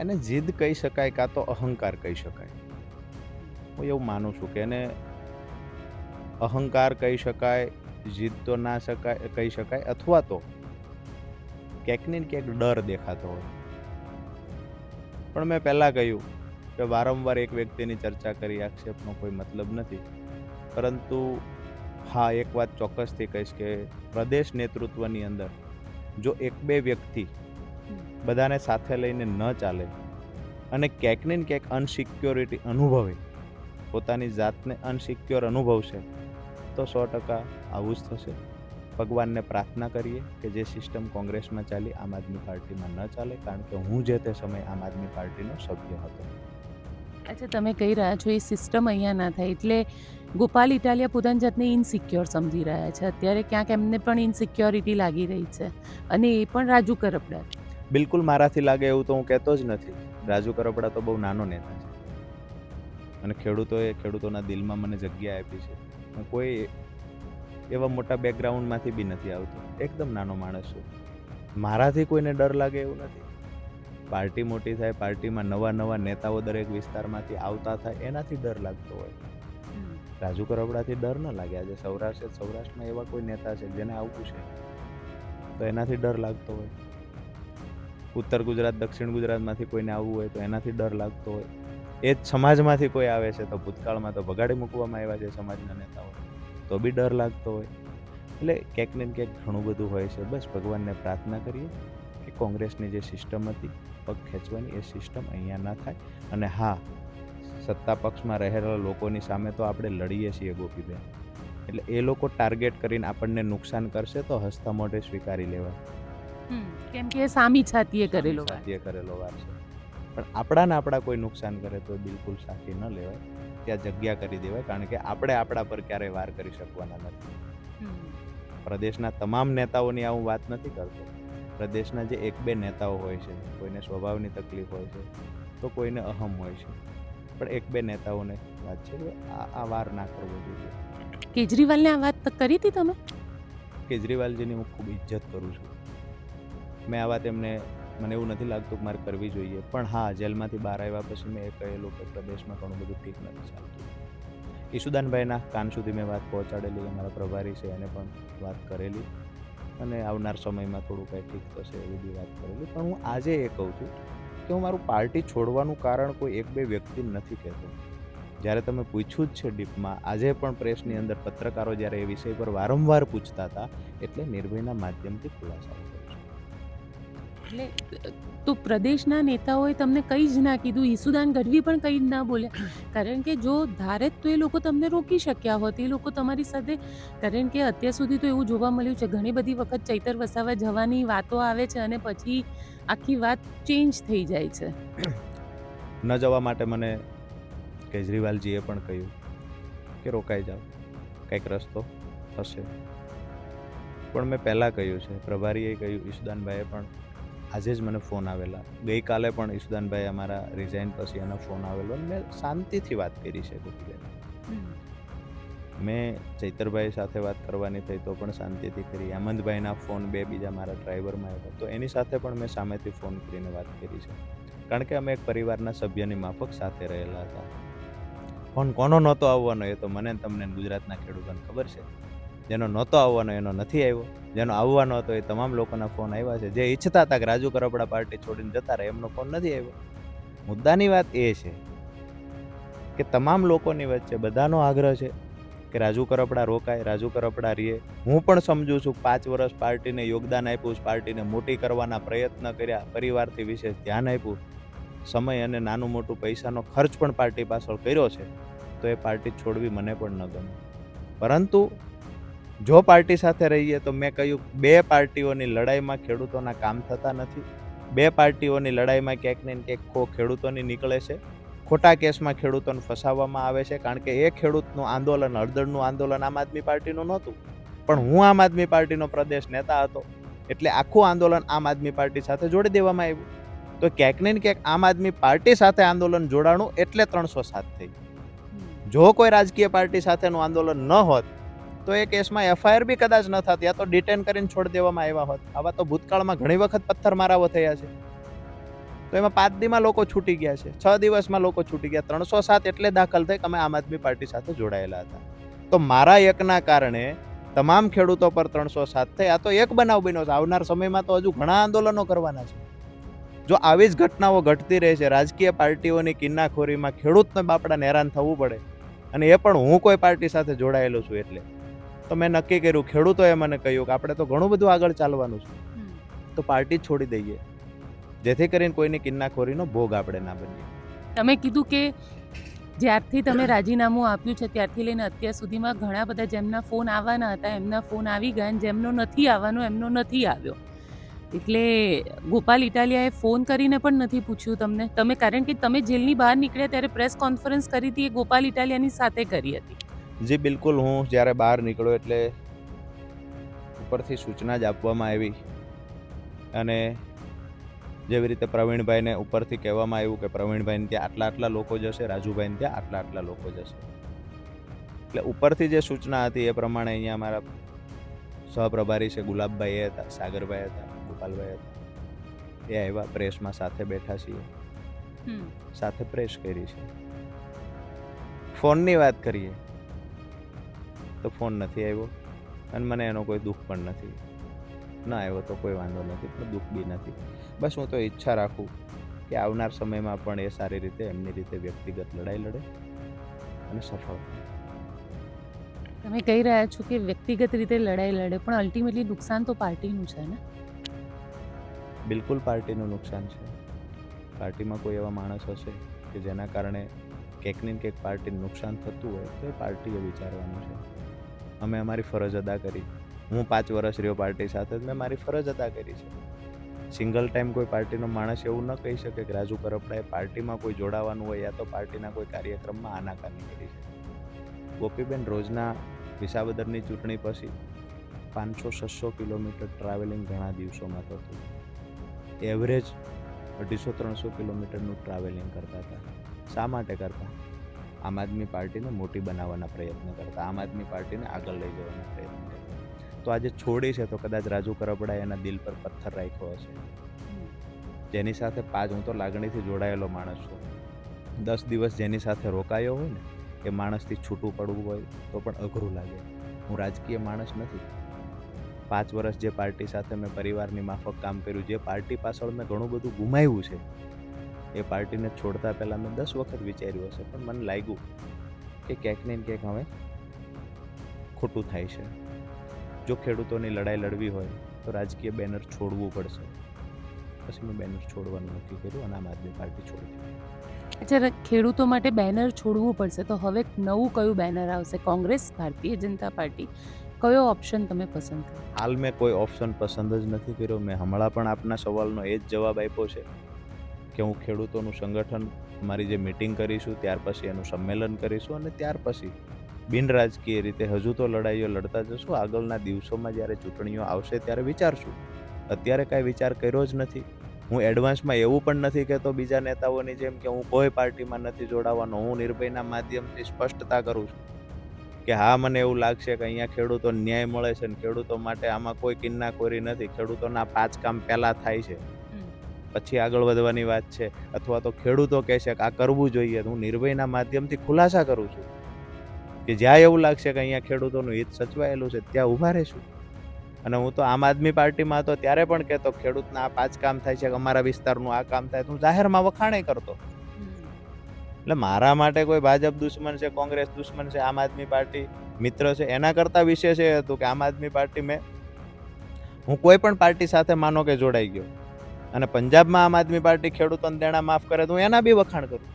એને જીદ કહી શકાય કાં તો અહંકાર કહી શકાય. હું એવું માનું છું કે એને અહંકાર કહી શકાય, જીદ તો ના શકાય કહી શકાય, અથવા તો ક્યાંક ને ક્યાંક ડર દેખાતો હોય. પણ મેં પહેલાં કહ્યું કે વારંવાર એક વ્યક્તિની ચર્ચા કરી આક્ષેપનો કોઈ મતલબ નથી, પરંતુ હા, એક વાત ચોક્કસથી કહીશ કે પ્રદેશ નેતૃત્વની અંદર જો એક બે વ્યક્તિ બધાને સાથે લઈને ન ચાલે અને ક્યાંક ને ક્યાંક અનસિક્યોરિટી અનુભવે, પોતાની જાતને અનસિક્યોર અનુભવશે તો 100% આવું જ થશે. ભગવાનને પ્રાર્થના કરીએ કે જે સિસ્ટમ કોંગ્રેસમાં ચાલી આમ આદમી પાર્ટીમાં ન ચાલે, કારણ કે હું જે તે સમયે આમ આદમી પાર્ટીનો સભ્ય હતો. અચ્છા, તમે કહી રહ્યા છો એ સિસ્ટમ અહીંયા ના થાય, એટલે ગોપાલ ઇટાલિયા પોતાની જાતને ઇનસિક્યોર સમજી રહ્યા છે અત્યારે, ક્યાંક એમને પણ ઇનસિક્યોરિટી લાગી રહી છે, અને એ પણ રાજુ કરપડા. બિલકુલ મારાથી લાગે એવું તો હું કહેતો જ નથી. રાજુ કરપડા તો બહુ નાનો નેતા છે અને ખેડૂતોના દિલમાં મને જગ્યા આપી છે. હું કોઈ એવા મોટા બેકગ્રાઉન્ડમાંથી બી નથી આવતો, એકદમ નાનો માણસ છું. મારાથી કોઈને ડર લાગે એવું નથી. પાર્ટી મોટી થાય, પાર્ટીમાં નવા નવા નેતાઓ દરેક વિસ્તારમાંથી આવતા થાય, એનાથી ડર લાગતો હોય. રાજુ કરપડાથી ડર ન લાગે. આજે સૌરાષ્ટ્રમાં એવા કોઈ નેતા છે જેને આવવું છે તો એનાથી ડર લાગતો હોય. ઉત્તર ગુજરાત, દક્ષિણ ગુજરાતમાંથી કોઈને આવવું હોય તો એનાથી ડર લાગતો હોય. એ જ સમાજમાંથી કોઈ આવે છે તો ભૂતકાળમાં તો ભગાડી મૂકવામાં આવ્યા છે સમાજના નેતાઓ, તો બી ડર લાગતો હોય. એટલે ક્યાંક ને ક્યાંક ઘણું બધું હોય છે. બસ ભગવાનને પ્રાર્થના કરીએ કે કોંગ્રેસની જે સિસ્ટમ હતી પગ ખેંચવાની, એ સિસ્ટમ અહીંયા ના થાય. અને હા, સત્તા પક્ષમાં રહેલા લોકોની સામે તો આપણે લડીએ છીએ ગોપીબેન, એટલે એ લોકો ટાર્ગેટ કરીને આપણને નુકસાન કરશે તો હસતા મોઢે સ્વીકારી લેવાય, કેમ કે સામી છાતીએ કરેલો વાર છે. પણ આપણા કોઈ નુકસાન કરે તો બિલકુલ સાચી ન લેવાય, ત્યાં જગ્યા કરી દેવાય, કારણ કે આપણે આપણા પર ક્યારેય વાર કરી શકવાના નથી. પ્રદેશના તમામ નેતાઓની હું વાત નથી કરતો. પ્રદેશના જે એક બે નેતાઓ હોય છે, કોઈને સ્વભાવની તકલીફ હોય છે તો કોઈને અહમ હોય છે, પણ એક બે નેતાઓને વાત છે કે આ વાર ના કરવો જોઈએ. કેજરીવાલને આ વાત કરી હતી તમે? કેજરીવાલજીની હું ખૂબ ઇજ્જત કરું છું. મેં આ વાત મને એવું નથી લાગતું કે મારે કરવી જોઈએ, પણ હા, જેલમાંથી બહાર આવ્યા પછી મેં એ કહેલું કે પ્રદેશમાં ઘણું બધું ઠીક નથી ચાલતું. ઈશુદાનભાઈના કાન સુધી મેં વાત પહોંચાડેલી, અમારા પ્રભારી છે એને પણ વાત કરેલી, અને આવનાર સમયમાં થોડું કંઈ ઠીક થશે એવી બી વાત કરેલી. પણ હું આજે એ કહું છું કે હું મારું પાર્ટી છોડવાનું કારણ કોઈ એક બે વ્યક્તિ નથી કહેતો. જ્યારે તમે પૂછ્યું જ છે ડીપમાં, આજે પણ પ્રેસની અંદર પત્રકારો જ્યારે એ વિષય પર વારંવાર પૂછતા હતા, એટલે નિર્ભયના માધ્યમથી ખુલાસા કરું છું. એટલે તો પ્રદેશના નેતાઓએ તમને કંઈ જ ના કીધું? ઈસુદાન ગઢવી પણ કંઈ જ ના બોલ્યા? કારણ કે જો ધારે તો એ લોકો તમને રોકી શક્યા હોત. એ લોકો તમારી સાથે, કારણ કે અત્યાર સુધી તો એવું જોવા મળ્યું છે ઘણી બધી વખત ચૈતર વસાવા જવાની વાતો આવે છે અને પછી આખી વાત ચેન્જ થઈ જાય છે. ન જવા માટે મને કેજરીવાલજીએ પણ કહ્યું કે રોકાઈ જાઓ, કંઈક રસ્તો થશે. પણ મેં પહેલાં કહ્યું છે, પ્રભારીએ કહ્યું, ઈશુદાનભાઈએ પણ આજે જ મને ફોન આવેલા, ગઈકાલે પણ ઈશુદાનભાઈ અમારા રિઝાઇન પછી એનો ફોન આવેલો અને મેં શાંતિથી વાત કરી છે ગોપીબેન. મેં ચૈતરભાઈ સાથે વાત કરવાની થઈ તો પણ શાંતિથી કરી. હેમંતભાઈના ફોન બીજા મારા ડ્રાઈવરમાં આવ્યા તો એની સાથે પણ મેં સામેથી ફોન કરીને વાત કરી છે, કારણ કે અમે એક પરિવારના સભ્યની માફક સાથે રહેલા હતા. ફોન કોનો નહોતો આવવાનો એ તો મને તમને ગુજરાતના ખેડૂતોને ખબર છે. જેનો નહોતો આવવાનો એનો નથી આવ્યો, જેનો આવવાનો હતો એ તમામ લોકોના ફોન આવ્યા છે. જે ઈચ્છતા હતા કે રાજુ કરપડા પાર્ટી છોડીને જતા રહે એમનો ફોન નથી આવ્યો. મુદ્દાની વાત એ છે કે તમામ લોકોની વચ્ચે બધાનો આગ્રહ છે કે રાજુ કરપડા રોકાય, રાજુ કરપડા રહીએ. હું પણ સમજુ છું, 5 વર્ષ પાર્ટીને યોગદાન આપ્યું, પાર્ટીને મોટી કરવાના પ્રયત્ન કર્યા, પરિવારથી વિશેષ ધ્યાન આપ્યું, સમય અને નાનું મોટું પૈસાનો ખર્ચ પણ પાર્ટી પાછળ કર્યો છે, તો એ પાર્ટી છોડવી મને પણ ન ગમે. પરંતુ જો પાર્ટી સાથે રહીએ તો મેં કહ્યું, 2 પાર્ટીઓની લડાઈમાં ખેડૂતોના કામ થતા નથી. 2 પાર્ટીઓની લડાઈમાં ક્યાંક ને ક્યાંક ખેડૂતોની નીકળે છે. ખોટા કેસમાં ખેડૂતોને ફસાવવામાં આવે છે, કારણ કે એ ખેડૂતનું આંદોલન, હળદરનું આંદોલન આમ આદમી પાર્ટીનું નહોતું, પણ હું આમ આદમી પાર્ટીનો પ્રદેશ નેતા હતો એટલે આખું આંદોલન આમ આદમી પાર્ટી સાથે જોડી દેવામાં આવ્યું. તો ક્યાંક ને ક્યાંક આમ આદમી પાર્ટી સાથે આંદોલન જોડાણું એટલે 307 થઈ. જો કોઈ રાજકીય પાર્ટી સાથેનું આંદોલન ન હોત તો એ કેસમાં FIR બી કદાચ ન થાત, યા તો ડિટેન કરીને છોડી દેવામાં આવ્યા હોત. આવા તો ભૂતકાળમાં ઘણી વખત પથ્થરમારાઓ થયા છે. તો એમાં 5 દીમાં લોકો છૂટી ગયા છે, 6 દિવસમાં લોકો છૂટી ગયા. 307 એટલે દાખલ થઈ કે અમે આમ આદમી પાર્ટી સાથે જોડાયેલા હતા. તો મારા એકના કારણે તમામ ખેડૂતો પર 307 થઈ. આ તો એક બનાવ બન્યો છે. આવનાર સમયમાં તો હજુ ઘણા આંદોલનો કરવાના છે. જો આવી જ ઘટનાઓ ઘટતી રહે છે, રાજકીય પાર્ટીઓની કિન્નાખોરીમાં ખેડૂતને બાપડાને હેરાન થવું પડે, અને એ પણ હું કોઈ પાર્ટી સાથે જોડાયેલો છું એટલે, તો મેં નક્કી કર્યું, ખેડૂતોએ મને કહ્યું કે આપણે તો ઘણું બધું આગળ ચાલવાનું છે, તો પાર્ટી છોડી દઈએ, જેથી કરીને કોઈની કિન્નાખોરીનો ભોગ આપણે ના બનીએ. તમે કીધું કે જ્યારથી તમે રાજીનામું આપ્યું છે ત્યારથી લઈને અત્યાર સુધીમાં ઘણા બધા જેમના ફોન આવવાના હતા એમના ફોન આવી ગયા, અને જેમનો નથી આવવાનો એમનો નથી આવ્યો. એટલે ગોપાલ ઇટાલિયાએ ફોન કરીને પણ નથી પૂછ્યું તમને? તમે, કારણ કે તમે જેલની બહાર નીકળ્યા ત્યારે પ્રેસ કોન્ફરન્સ કરી હતી, એ ગોપાલ ઇટાલિયાની સાથે કરી હતી. જી બિલકુલ. હું જ્યારે બહાર નીકળ્યો એટલે ઉપરથી સૂચના જ આપવામાં આવી, અને જેવી રીતે પ્રવીણભાઈને ઉપરથી કહેવામાં આવ્યું કે પ્રવીણભાઈને ત્યાં આટલા લોકો જશે, રાજુભાઈને ત્યાં આટલા લોકો જશે. એટલે ઉપરથી જે સૂચના હતી એ પ્રમાણે અહીંયા અમારા સહપ્રભારી છે ગુલાબભાઈ એ હતા, સાગરભાઈ હતા, ગોપાલભાઈ હતા, એ આવ્યા, પ્રેસમાં સાથે બેઠા છીએ, સાથે પ્રેસ કરી છે. ફોનની વાત કરીએ તો ફોન નથી આવ્યો, અને મને એનો કોઈ દુઃખ પણ નથી. ના આવ્યો તો કોઈ વાંધો નથી, પણ દુઃખ બી નથી. બસ હું તો ઈચ્છા રાખું કે આવનાર સમયમાં પણ એ સારી રીતે એમની રીતે વ્યક્તિગત લડાઈ લડે અને સફળ થાય. તમે કહી રહ્યા છો કે વ્યક્તિગત રીતે લડાઈ લડે, પણ અલ્ટિમેટલી નુકસાન તો પાર્ટીનું છે ને? બિલકુલ પાર્ટીનું નુકસાન છે. પાર્ટીમાં કોઈ એવા માણસ હશે કે જેના કારણે ક્યાંક ને ક્યાંક પાર્ટીને નુકસાન થતું હોય તો એ પાર્ટીએ વિચારવાનું છે. અમે અમારી ફરજ અદા કરી. હું 5 વર્ષ રહ્યો પાર્ટી સાથે, મેં મારી ફરજ અદા કરી છે. સિંગલ ટાઈમ કોઈ પાર્ટીનો માણસ એવું ન કહી શકે કે રાજુ કરપડાએ પાર્ટીમાં કોઈ જોડાવાનું હોય યા તો પાર્ટીના કોઈ કાર્યક્રમમાં આનાકાની કરી છે. ગોપીબેન, રોજના વિસાવદરની ચૂંટણી પછી 500-600 કિલોમીટર ટ્રાવેલિંગ ઘણા દિવસોમાં થતું. એવરેજ 250-300 કિલોમીટરનું ટ્રાવેલિંગ કરતા હતા. શા માટે કરતા? આમ આદમી પાર્ટીને મોટી બનાવવાના પ્રયત્ન કરતા, આમ આદમી પાર્ટીને આગળ લઈ જવાના પ્રયત્ન કરતા. તો આજે છોડી છે તો કદાચ રાજુ કરપડાએ એના દિલ પર પથ્થર રાખ્યો હશે. જેની સાથે હું તો લાગણીથી જોડાયેલો માણસ છું. 10 દિવસ જેની સાથે રોકાયો હોય ને, એ માણસથી છૂટું પડવું હોય તો પણ અઘરું લાગે. હું રાજકીય માણસ નથી. 5 વર્ષ જે પાર્ટી સાથે મેં પરિવારની માફક કામ કર્યું, જે પાર્ટી પાછળ મેં ઘણું બધું ગુમાવ્યું છે, એ પાર્ટીને છોડતા પહેલાં મેં 10 વખત વિચાર્યું હશે, પણ મને લાગ્યું કે ક્યાંક ને ક્યાંક હવે ખોટું થાય છે. જો ખેડૂતોની લડાઈ લડવી હોય તો રાજકીય બેનર છોડવું પડશે. પછી મેં બેનર છોડવાનું નક્કી કર્યું અને આમ આદમી પાર્ટી છોડી. અચ્છા, ખેડૂતો માટે બેનર છોડવું પડશે, તો હવે નવું કયું બેનર આવશે? કોંગ્રેસ, ભારતીય જનતા પાર્ટી, કયો ઓપ્શન તમે પસંદ કરો? હાલ મેં કોઈ ઓપ્શન પસંદ જ નથી કર્યો. મેં હમણાં પણ આપના સવાલનો એ જ જવાબ આપ્યો છે કે હું ખેડૂતોનું સંગઠન, અમારી જે મિટિંગ કરીશું ત્યાર પછી એનું સંમેલન કરીશું, અને ત્યાર પછી બિનરાજકીય રીતે હજુ તો લડાઈઓ લડતા જશું. આગળના દિવસોમાં જ્યારે ચૂંટણીઓ આવશે ત્યારે વિચારશું. અત્યારે કાંઈ વિચાર કર્યો જ નથી. હું એડવાન્સમાં એવું પણ નથી કહેતો બીજા નેતાઓની જેમ કે હું કોઈ પાર્ટીમાં નથી જોડાવાનો. હું નિર્ભયના માધ્યમથી સ્પષ્ટતા કરું છું કે હા, મને એવું લાગશે કે અહીંયા ખેડૂતોને ન્યાય મળે છે અને ખેડૂતો માટે આમાં કોઈ કિન્નાખોરી નથી. ખેડૂતોના 5 કામ પહેલાં થાય છે, પછી આગળ વધવાની વાત છે. અથવા તો ખેડૂતો કહે છે કે આ કરવું જોઈએ. હું નિર્ભયના માધ્યમથી ખુલાસા કરું છું કે જ્યાં એવું લાગશે કે અહીંયા ખેડૂતોનું હિત સચવાયેલું છે ત્યાં ઊભા રહીશું. અને હું તો આમ આદમી પાર્ટીમાં હતો ત્યારે પણ કહેતો ખેડૂતના આ 5 કામ થાય છે, કે અમારા વિસ્તારનું આ કામ થાય, તો હું જાહેરમાં વખાણે કરતો. એટલે મારા માટે કોઈ ભાજપ દુશ્મન છે, કોંગ્રેસ દુશ્મન છે, આમ આદમી પાર્ટી મિત્ર છે, એના કરતાં વિશેષ એ હતું કે આમ આદમી પાર્ટી હું કોઈ પણ પાર્ટી સાથે માનો કે જોડાઈ ગયો અને પંજાબમાં આમ આદમી પાર્ટી ખેડૂતોને દેણા માફ કરે તો હું એના બી વખાણ કરું.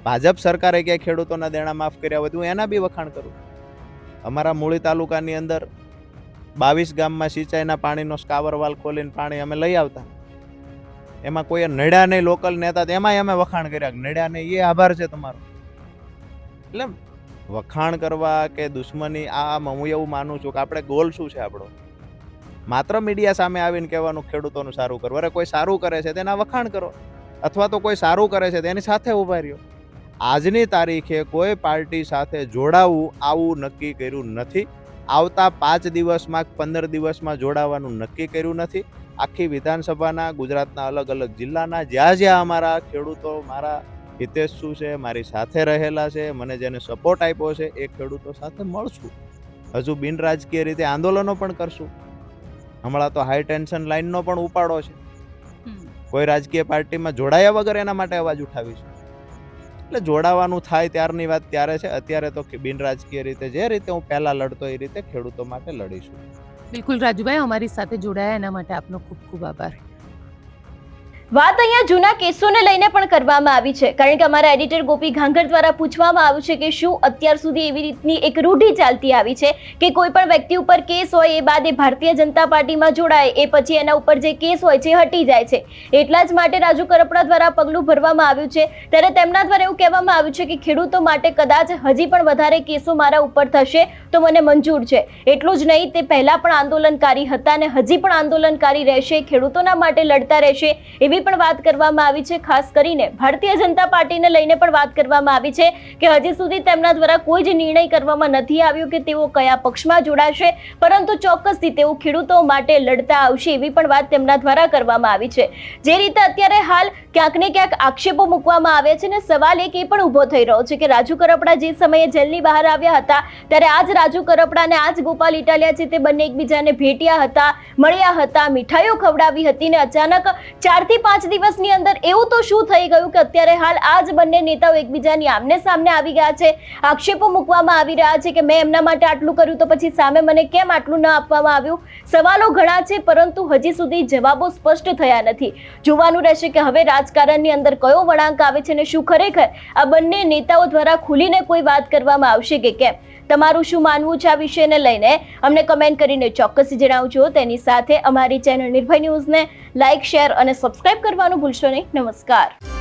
ભાજપ સરકારે ક્યાંય ખેડૂતોના દેણા માફ કર્યા હોય તો હું એના બી વખાણ કરું. અમારા મૂળી તાલુકાની અંદર 22 ગામમાં સિંચાઈના પાણીનો સ્કાવરવાલ ખોલીને પાણી અમે લઈ આવતા. એમાં કોઈ નડ્યા નહીં લોકલ નેતા, એમાંય અમે વખાણ કર્યા. નડ્યા નહીં એ આભાર છે તમારો. એટલે વખાણ કરવા કે દુશ્મની, આમાં હું એવું માનું છું કે આપણે ગોલ શું છે આપણો? માત્ર મીડિયા સામે આવીને કહેવાનું ખેડૂતોનું સારું કરો. અરે કોઈ સારું કરે છે તેના વખાણ કરો, અથવા તો કોઈ સારું કરે છે તેની સાથે ઊભા રહ્યો. આજની તારીખે કોઈ પાર્ટી સાથે જોડાવું આવું નક્કી કર્યું નથી. આવતા 5 દિવસમાં 15 દિવસમાં જોડાવાનું નક્કી કર્યું નથી. આખી વિધાનસભાના ગુજરાતના અલગ અલગ જિલ્લાના જ્યાં અમારા ખેડૂતો મારા હિતેશુ છે, મારી સાથે રહેલા છે, મને જેને સપોર્ટ આપ્યો છે એ ખેડૂતો સાથે મળશું. હજુ બિનરાજકીય રીતે આંદોલનો પણ કરશું. હમણાં તો હાઈ ટેન્શન લાઈનનો પણ ઉપાડો છે. કોઈ રાજકીય પાર્ટીમાં જોડાયા વગર એના માટે અવાજ ઉઠાવીશું. એટલે જોડાવાનું થાય ત્યારની વાત ત્યારે છે. અત્યારે તો બિનરાજકીય રીતે જે રીતે હું પહેલા લડતો એ રીતે ખેડૂતો માટે લડીશું. બિલકુલ રાજુભાઈ, અમારી સાથે જોડાયા એના માટે આપનો ખૂબ ખૂબ આભાર. વાત અહીંયા જૂના કેસોને લઈને પણ કરવામાં આવી છે, કારણ કે અમારા એડિટર ગોપી ઘાંઘર દ્વારા પૂછવામાં આવ્યું છે કે શું અત્યાર સુધી એવી રીતની એક રૂઢિ ચાલતી આવી છે કે કોઈ પણ વ્યક્તિ ઉપર કેસ હોય એ બાદ એ ભારતીય જનતા પાર્ટીમાં જોડાય એ પછી એના ઉપર જે કેસ હોય છે હટી જાય છે. એટલા જ માટે રાજુ કરપડા દ્વારા પગલું ભરવામાં આવ્યું છે. ત્યારે તેમના દ્વારા એવું કહેવામાં આવ્યું છે કે ખેડૂતો માટે કદાચ હજી પણ વધારે કેસો મારા ઉપર થશે તો મને મંજૂર છે. એટલું જ નહીં, તે પહેલા પણ આંદોલનકારી હતા અને હજી પણ આંદોલનકારી રહેશે, ખેડૂતોના માટે લડતા રહેશે એવી પણ વાત કરવામાં આવી છે. ખાસ કરીને ભારતીય જનતા પાર્ટીને લઈને પણ વાત કરવામાં આવી છે કે હજી સુધી તેમના દ્વારા કોઈ જ નિર્ણય કરવામાં નથી આવ્યો કે તેઓ કયા પક્ષમાં જોડાશે, પરંતુ ચોક્કસથી તેઓ ખેડૂતો માટે લડતા આવશે એવી પણ વાત તેમના દ્વારા કરવામાં આવી છે. જે રીતે અત્યારે હાલ ક્યાંક ને ક્યાંક આક્ષેપો મૂકવામાં આવે છે ને સવાલ એક એ પણ ઊભો થઈ રહ્યો છે કે રાજુ કરપડા જે સમયે જેલની બહાર આવ્યા હતા ત્યારે આ જ રાજુ કરપડા અને આ જ ગોપાલ ઇટાલિયા છે તે બંને એકબીજાને ભેટ્યા હતા, મળ્યા હતા, મીઠાઈઓ ખવડાવી હતી ને અચાનક 4 થી 5 દિવસની અંદર એવું તો શું થઈ ગયું કે અત્યારે હાલ આ જ બંને નેતાઓ એકબીજાની આમને સામને આવી ગયા છે. આક્ષેપો મૂકવામાં આવી રહ્યા છે કે મેં એમના માટે આટલું કર્યું તો પછી સામે મને કેમ આટલું ન આપવામાં આવ્યું. સવાલો ઘણા છે પરંતુ હજી સુધી જવાબો સ્પષ્ટ થયા નથી. જોવાનું રહેશે કે હવે રાજકારણની અંદર કયો વળાંક આવે છે અને શું ખરેખર આ બંને નેતાઓ દ્વારા ખુલીને કોઈ વાત કરવામાં આવશે કે કેમ. તમારું શું માનવું છે આ વિષયને લઈને અમને કમેન્ટ કરીને ચોક્કસ જણાવજો. તેની સાથે અમારી ચેનલ નિર્ભય ન્યૂઝને લાઇક, શેર અને સબસ્ક્રાઇબ કરવાનું ભૂલશો નહીં. નમસ્કાર.